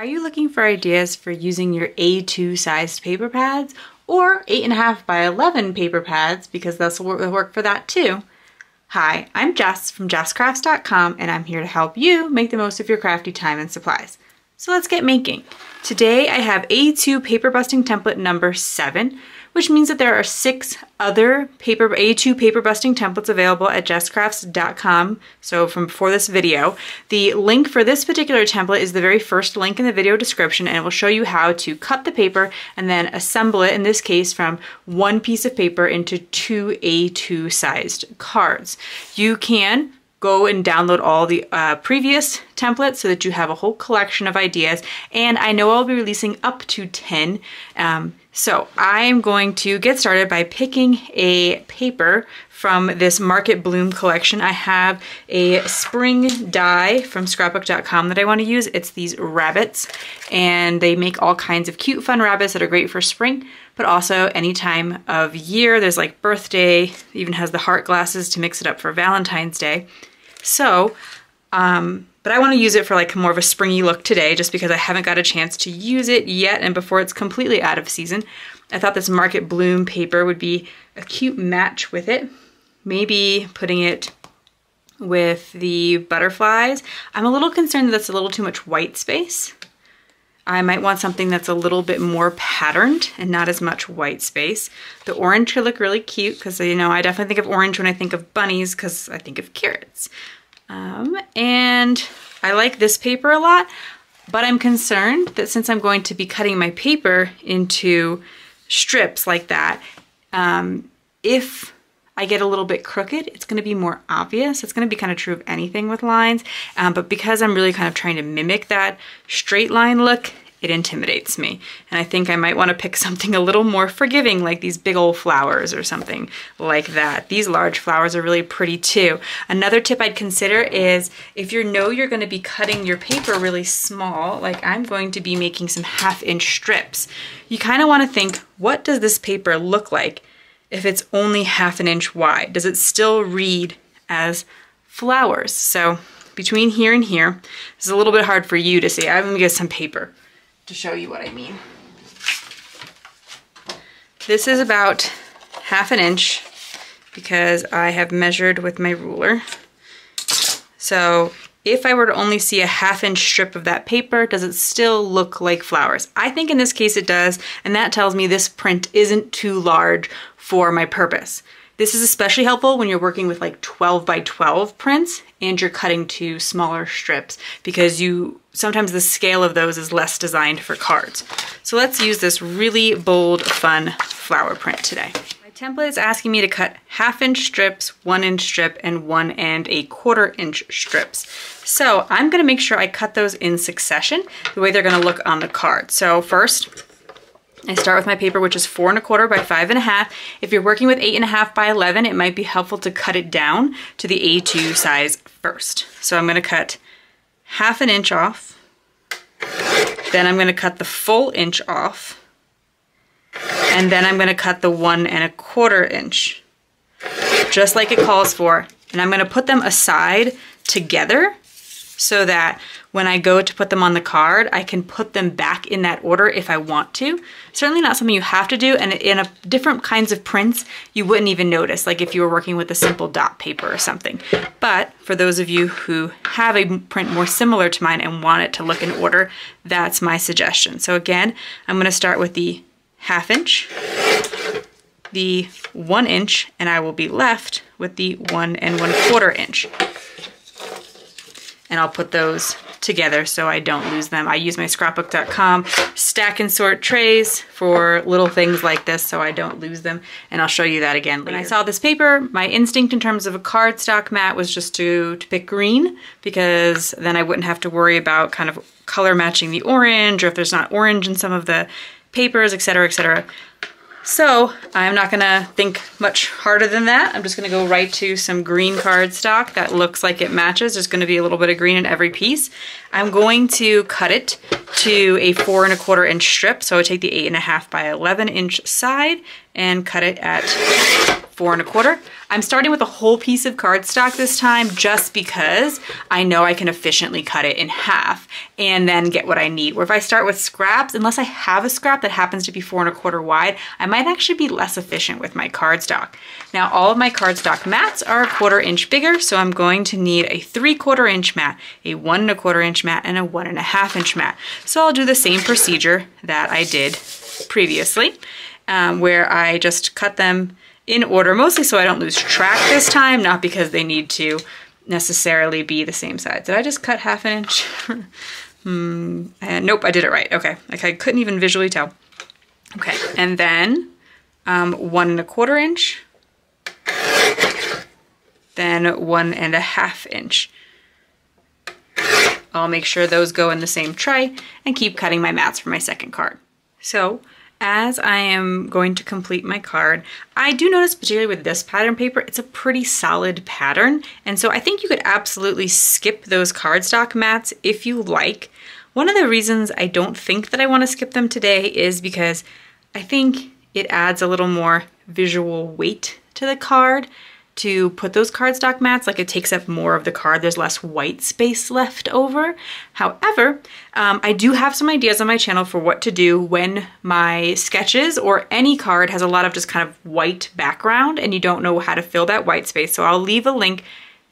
Are you looking for ideas for using your A2 sized paper pads or 8.5 by 11 paper pads, because this will work for that too? Hi, I'm Jess from jesscrafts.com and I'm here to help you make the most of your crafty time and supplies. So let's get making. Today I have A2 paper busting template number 7, which means that there are 6 other A2 paper busting templates available at jesscrafts.com. So from before this video, the link for this particular template is the very first link in the video description, and it will show you how to cut the paper and then assemble it, in this case from one piece of paper, into 2 A2 sized cards. You can go and download all the previous templates so that you have a whole collection of ideas, and I know I'll be releasing up to 10. So I'm going to get started by picking a paper from this Market Bloom collection. I have a spring die from scrapbook.com that I want to use. It's these rabbits, and they make all kinds of cute fun rabbits that are great for spring, but also any time of year. There's like birthday, even has the heart glasses to mix it up for Valentine's Day. So, but I want to use it for like more of a springy look today, just because I haven't got a chance to use it yet, and before it's completely out of season. I thought this Market Bloom paper would be a cute match with it. Maybe putting it with the butterflies. I'm a little concerned that that's a little too much white space. I might want something that's a little bit more patterned and not as much white space. The orange could look really cute because, you know, I definitely think of orange when I think of bunnies because I think of carrots. And I like this paper a lot, but I'm concerned that since I'm going to be cutting my paper into strips like that, if I get a little bit crooked, it's going to be more obvious. It's going to be kind of true of anything with lines, but because I'm really kind of trying to mimic that straight line look, it intimidates me. And I think I might want to pick something a little more forgiving, like these big old flowers or something like that. These large flowers are really pretty too. Another tip I'd consider is if you know you're going to be cutting your paper really small, like I'm going to be making some 1/2-inch strips, you kind of want to think, what does this paper look like if it's only 1/2 inch wide? Does it still read as flowers? So between here and here, this is a little bit hard for you to see. I'm going to get some paper to show you what I mean. This is about 1/2 inch because I have measured with my ruler. So if I were to only see a 1/2 inch strip of that paper, does it still look like flowers? I think in this case it does, and that tells me this print isn't too large for my purpose. This is especially helpful when you're working with like 12 by 12 prints and you're cutting to smaller strips, because sometimes the scale of those is less designed for cards. So let's use this really bold, fun flower print today. My template is asking me to cut 1/2 inch strips, 1 inch strip, and 1 1/4 inch strips. So I'm gonna make sure I cut those in succession, the way they're gonna look on the card. So first, I start with my paper, which is 4 1/4 by 5 1/2. If you're working with 8.5 by 11, it might be helpful to cut it down to the A2 size first. So I'm gonna cut 1/2 inch off. Then I'm gonna cut the full inch off. And then I'm gonna cut the 1 1/4 inch, just like it calls for. And I'm gonna put them aside together so that when I go to put them on the card, I can put them back in that order if I want to. Certainly not something you have to do, and in different kinds of prints, you wouldn't even notice, like if you were working with a simple dot paper or something. But for those of you who have a print more similar to mine and want it to look in order, that's my suggestion. So again, I'm gonna start with the 1/2 inch, the 1 inch, and I will be left with the 1 1/4 inch. And I'll put those together so I don't lose them. I use my scrapbook.com stack and sort trays for little things like this so I don't lose them, and I'll show you that again later. When I saw this paper, my instinct in terms of a cardstock mat was just to pick green, because then I wouldn't have to worry about kind of color matching the orange, or if there's not orange in some of the papers, etc., etc. So I'm not gonna think much harder than that. I'm just gonna go right to some green cardstock that looks like it matches. There's gonna be a little bit of green in every piece. I'm going to cut it to a 4 1/4 inch strip. So I take the 8.5 by 11 inch side and cut it at 4 1/4. I'm starting with a whole piece of cardstock this time just because I know I can efficiently cut it in half and then get what I need. Where if I start with scraps, unless I have a scrap that happens to be 4 1/4 wide, I might actually be less efficient with my cardstock. Now all of my cardstock mats are a 1/4 inch bigger, so I'm going to need a 3/4 inch mat, a 1 1/4 inch mat, and a 1 1/2 inch mat. So I'll do the same procedure that I did previously, where I just cut them in order, mostly so I don't lose track this time, not because they need to necessarily be the same size. Did I just cut 1/2 inch? Nope, I did it right. Okay, like I couldn't even visually tell. Okay, and then 1 1/4 inch, then 1 1/2 inch. I'll make sure those go in the same tray and keep cutting my mats for my second card. So as I am going to complete my card, I do notice, particularly with this pattern paper, it's a pretty solid pattern. And so I think you could absolutely skip those cardstock mats if you like. One of the reasons I don't think that I want to skip them today is because I think it adds a little more visual weight to the card to put those cardstock mats. Like, it takes up more of the card. There's less white space left over. However, I do have some ideas on my channel for what to do when my sketches or any card has a lot of just kind of white background and you don't know how to fill that white space. So I'll leave a link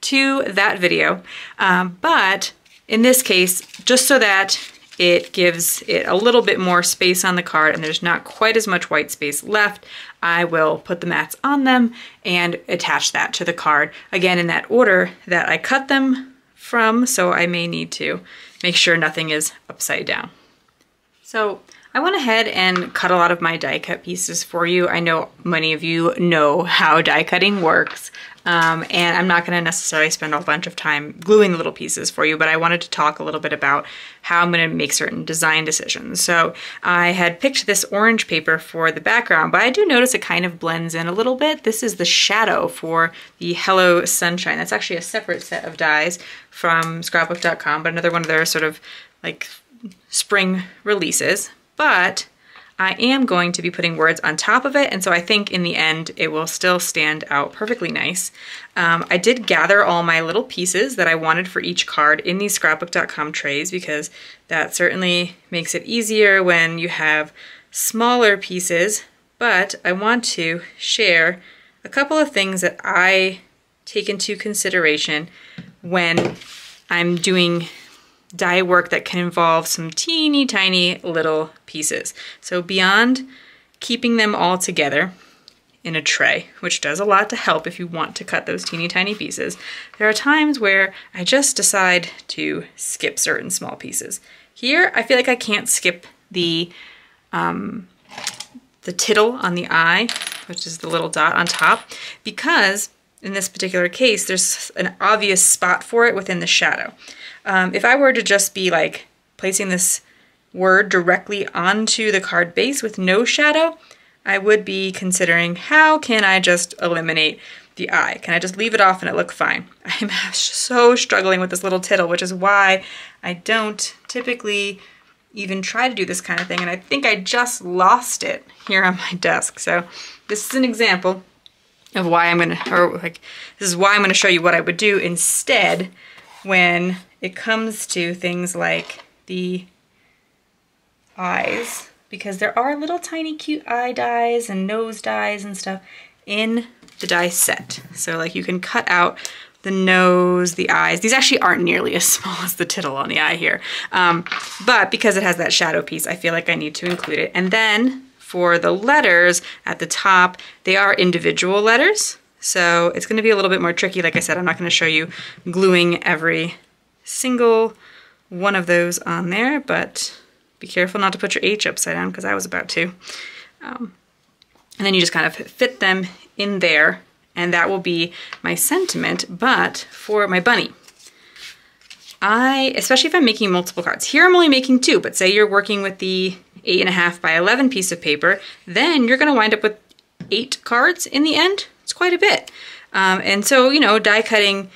to that video. But in this case, just so that it gives it a little bit more space on the card and there's not quite as much white space left, I will put the mats on them and attach that to the card. Again, in that order that I cut them from, so I may need to make sure nothing is upside down. So I went ahead and cut a lot of my die cut pieces for you. I know many of you know how die cutting works. And I'm not going to necessarily spend a bunch of time gluing the little pieces for you, but I wanted to talk a little bit about how I'm going to make certain design decisions. So I had picked this orange paper for the background, but I do notice it kind of blends in a little bit. This is the shadow for the Hello Sunshine. That's actually a separate set of dies from scrapbook.com, but another one of their sort of like spring releases. But I am going to be putting words on top of it, and so I think in the end it will still stand out perfectly nice. I did gather all my little pieces that I wanted for each card in these scrapbook.com trays because that certainly makes it easier when you have smaller pieces, but I want to share a couple of things that I take into consideration when I'm doing die work that can involve some teeny tiny little pieces. So beyond keeping them all together in a tray, which does a lot to help if you want to cut those teeny tiny pieces, there are times where I just decide to skip certain small pieces. Here, I feel like I can't skip the tittle on the eye, which is the little dot on top, because in this particular case, there's an obvious spot for it within the shadow. If I were to just be like placing this word directly onto the card base with no shadow, I would be considering, how can I just eliminate the eye? Can I just leave it off and it look fine? I'm so struggling with this little tittle, which is why I don't typically even try to do this kind of thing. And I think I just lost it here on my desk. So this is an example of why I'm gonna, this is why I'm gonna show you what I would do instead when it comes to things like the eyes, because there are little tiny cute eye dies and nose dies and stuff in the die set. So like you can cut out the nose, the eyes. These actually aren't nearly as small as the tittle on the eye here. But because it has that shadow piece, I feel like I need to include it. And then for the letters at the top, they are individual letters. So it's gonna be a little bit more tricky. Like I said, I'm not gonna show you gluing every single one of those on there, but be careful not to put your H upside down because I was about to. And then you just kind of fit them in there, and that will be my sentiment. But for my bunny, especially if I'm making multiple cards, here I'm only making 2, but say you're working with the 8.5 by 11 piece of paper, then you're gonna wind up with 8 cards in the end. It's quite a bit. And so, you know, die cutting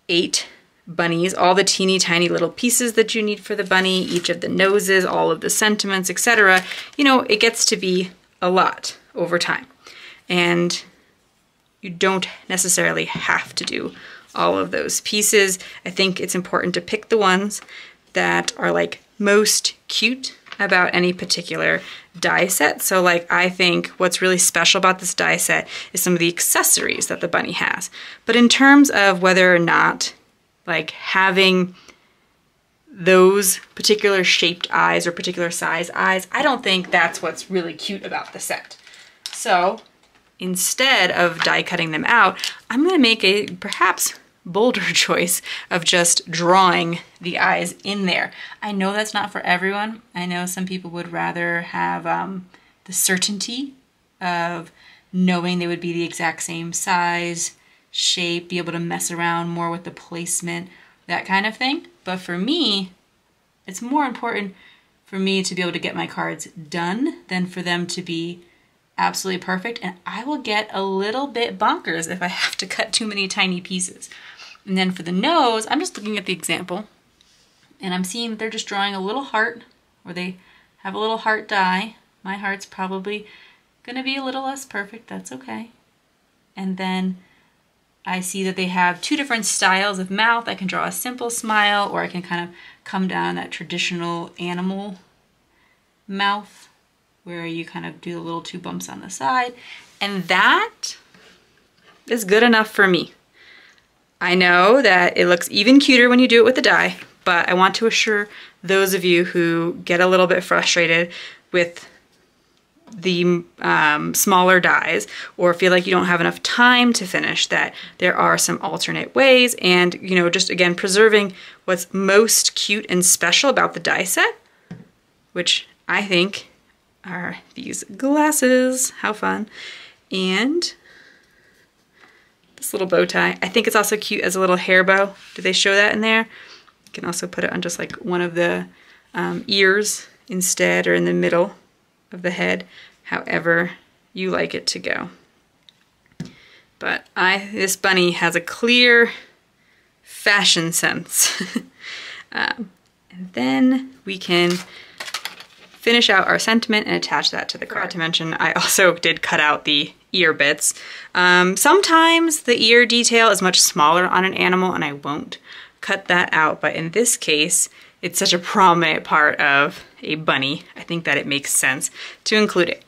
8 bunnies, all the teeny tiny little pieces that you need for the bunny, each of the noses, all of the sentiments, etc. You know, it gets to be a lot over time. And you don't necessarily have to do all of those pieces. I think it's important to pick the ones that are like most cute about any particular die set. So like I think what's really special about this die set is some of the accessories that the bunny has. But in terms of whether or not like having those particular shaped eyes or particular size eyes, I don't think that's what's really cute about the set. So instead of die cutting them out, I'm gonna make a perhaps bolder choice of just drawing the eyes in there. I know that's not for everyone. I know some people would rather have the certainty of knowing they would be the exact same size, shape, be able to mess around more with the placement, that kind of thing. But for me, it's more important for me to be able to get my cards done than for them to be absolutely perfect. And I will get a little bit bonkers if I have to cut too many tiny pieces. And then for the nose, I'm just looking at the example and I'm seeing they're just drawing a little heart, or they have a little heart die. My heart's probably gonna be a little less perfect, that's okay. And then I see that they have two different styles of mouth. I can draw a simple smile, or I can kind of come down that traditional animal mouth where you kind of do the little two bumps on the side. And that is good enough for me. I know that it looks even cuter when you do it with the die, but I want to assure those of you who get a little bit frustrated with the smaller dies or feel like you don't have enough time to finish that there are some alternate ways, and you know, just again preserving what's most cute and special about the die set, which I think are these glasses. How fun. And this little bow tie. I think it's also cute as a little hair bow. Do they show that in there? You can also put it on just like one of the ears instead, or in the middle of the head, however you like it to go. But this bunny has a clear fashion sense. And then we can finish out our sentiment and attach that to the card. Not to mention, I also did cut out the ear bits. Sometimes the ear detail is much smaller on an animal and I won't cut that out, but in this case, it's such a prominent part of a bunny, I think that it makes sense to include it.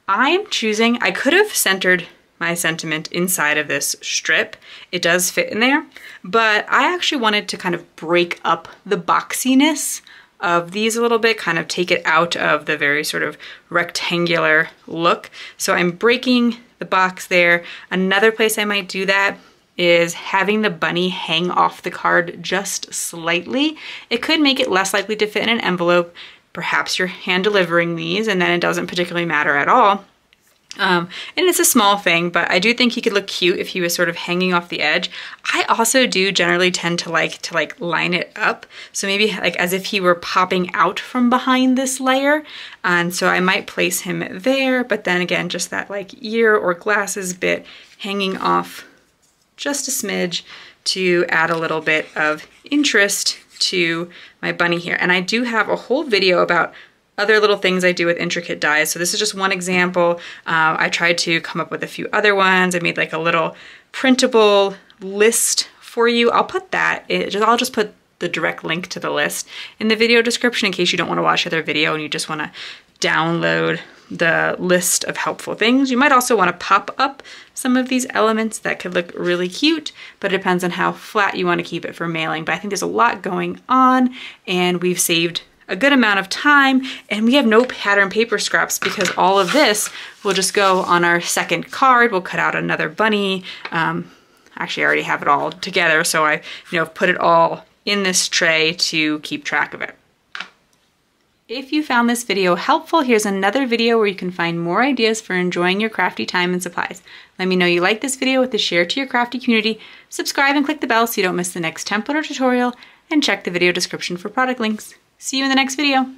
I'm choosing, I could have centered my sentiment inside of this strip. It does fit in there, but I actually wanted to kind of break up the boxiness of these a little bit, kind of take it out of the very sort of rectangular look. So I'm breaking the box there. Another place I might do that is having the bunny hang off the card just slightly. It could make it less likely to fit in an envelope. Perhaps you're hand delivering these and then it doesn't particularly matter at all. And it's a small thing, but I do think he could look cute if he was sort of hanging off the edge. I also do generally tend to like line it up. So maybe like as if he were popping out from behind this layer. And so I might place him there, but then again, just that like ear or glasses bit hanging off just a smidge to add a little bit of interest to my bunny here. And I do have a whole video about other little things I do with intricate dies. So this is just one example. I tried to come up with a few other ones. I made like a little printable list for you. I'll put that, I'll just put the direct link to the list in the video description in case you don't want to watch the other video and you just want to download the list of helpful things. You might also want to pop up some of these elements that could look really cute, but it depends on how flat you want to keep it for mailing. But I think there's a lot going on and we've saved a good amount of time, and we have no pattern paper scraps because all of this will just go on our second card. We'll cut out another bunny. Actually, I already have it all together, so I put it all in this tray to keep track of it. If you found this video helpful, here's another video where you can find more ideas for enjoying your crafty time and supplies. Let me know you like this video with a share to your crafty community, subscribe and click the bell so you don't miss the next template or tutorial, and check the video description for product links. See you in the next video.